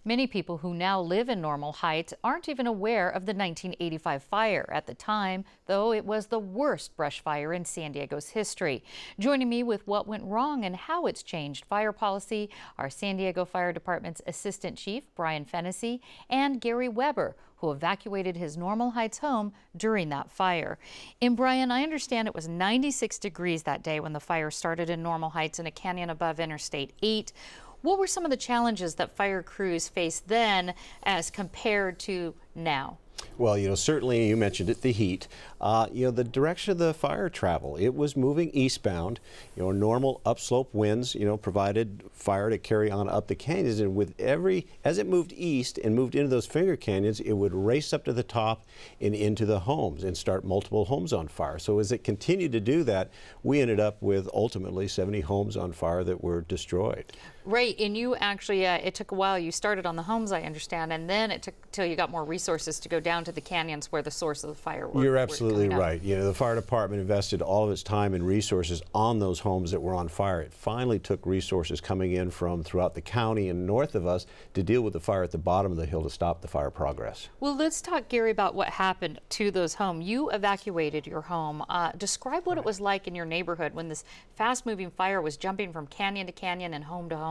Many people who now live in Normal Heights aren't even aware of the 1985 fire. At the time, though, it was the worst brush fire in San Diego's history. Joining me with what went wrong and how it's changed fire policy are San Diego Fire Department's Assistant Chief, Brian Fennessy, and Gary Weber, who evacuated his Normal Heights home during that fire. And Brian, I understand it was 96 degrees that day when the fire started in Normal Heights in a canyon above Interstate 8. What were some of the challenges that fire crews faced then as compared to now? Well, certainly you mentioned it, the heat. The direction of the fire travel, it was moving eastbound. Normal upslope winds, provided fire to carry on up the canyons. And as it moved east and moved into those finger canyons, it would race up to the top and into the homes and start multiple homes on fire. So as it continued to do that, we ended up with ultimately 70 homes on fire that were destroyed. Right, and you actually, it took a while. You started on the homes, I understand, and then it took till you got more resources to go down to the canyons where the source of the fire was. You're absolutely right. The fire department invested all of its time and resources on those homes that were on fire. It finally took resources coming in from throughout the county and north of us to deal with the fire at the bottom of the hill to stop the fire progress. Well, let's talk, Gary, about what happened to those homes. You evacuated your home. Describe what it was like in your neighborhood when this fast-moving fire was jumping from canyon to canyon and home to home.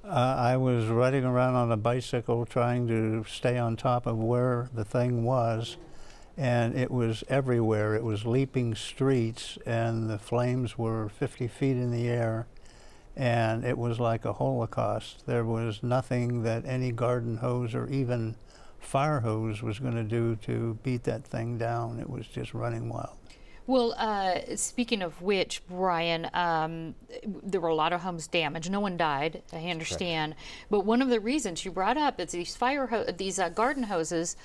I was riding around on a bicycle trying to stay on top of where the thing was, and it was everywhere. It was leaping streets, and the flames were 50 feet in the air, and it was like a holocaust. There was nothing that any garden hose or even fire hose was going to do to beat that thing down. It was just running wild. Well, speaking of which, Brian, there were a lot of homes damaged. No one died, I understand. But one of the reasons you brought up is these garden hoses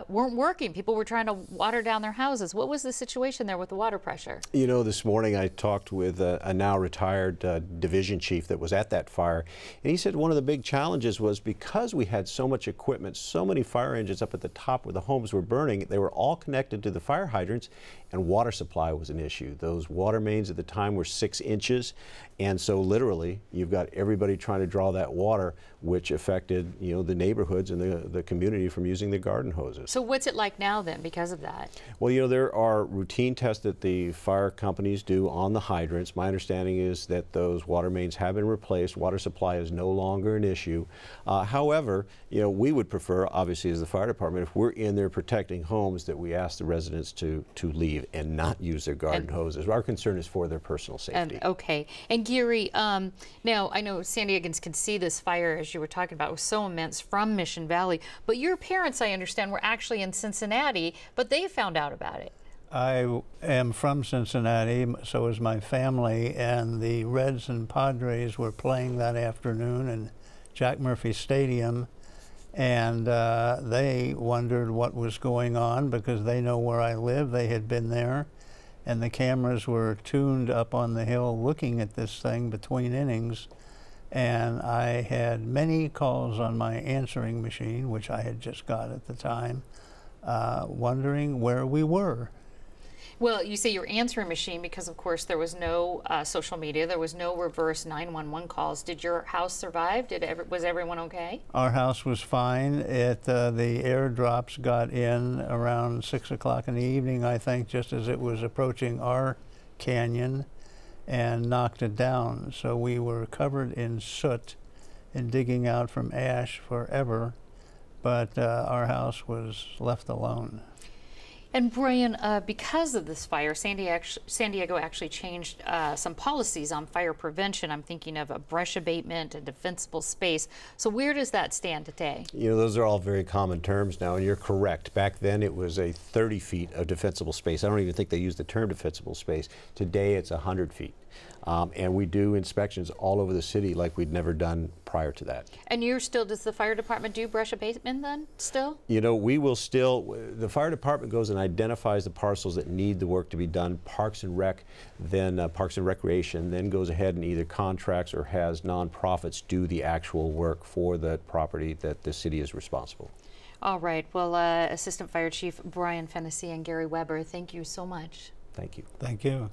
weren't working. People were trying to water down their houses. What was the situation there with the water pressure? This morning I talked with a now retired division chief that was at that fire, and he said one of the big challenges was because we had so much equipment, so many fire engines up at the top where the homes were burning, they were all connected to the fire hydrants, and water supply was an issue. Those water mains at the time were 6 inches, and so literally you've got everybody trying to draw that water, which affected the neighborhoods and the community from using the garden hoses. So what's it like now then because of that? Well, there are routine tests that the fire companies do on the hydrants. My understanding is that those water mains have been replaced. Water supply is no longer an issue. However, we would prefer, obviously as the fire department, if we're in there protecting homes, that we ask the residents to leave and not use their garden hoses. Our concern is for their personal safety. Okay. And Gary, now I know San Diegans can see this fire, as you were talking about, was so immense from Mission Valley, but your parents, I understand, were actually in Cincinnati, but they found out about it. I am from Cincinnati, so is my family, and the Reds and Padres were playing that afternoon in Jack Murphy Stadium, and they wondered what was going on because they know where I live. They had been there, and the cameras were tuned up on the hill looking at this thing between innings, and I had many calls on my answering machine, which I had just got at the time, wondering where we were. Well, you say your answering machine because, of course, there was no social media. There was no reverse 911 calls. Did your house survive? Was everyone okay? Our house was fine. The airdrops got in around 6 o'clock in the evening, I think, just as it was approaching our canyon, and knocked it down. So we were covered in soot and digging out from ash forever, but our house was left alone. And Brian, because of this fire, San Diego actually changed some policies on fire prevention. I'm thinking of a brush abatement, a defensible space. So where does that stand today? Those are all very common terms now, and you're correct. Back then it was a 30 feet of defensible space. I don't even think they used the term defensible space. Today it's 100 feet. And we do inspections all over the city like we'd never done prior to that. And does the fire department do brush abatement then still? We will still, the fire department goes and identifies the parcels that need the work to be done. Parks and Rec, then Parks and Recreation, then goes ahead and either contracts or has nonprofits do the actual work for the property that the city is responsible. All right. Well, Assistant Fire Chief Brian Fennessy and Gary Weber, thank you so much. Thank you. Thank you.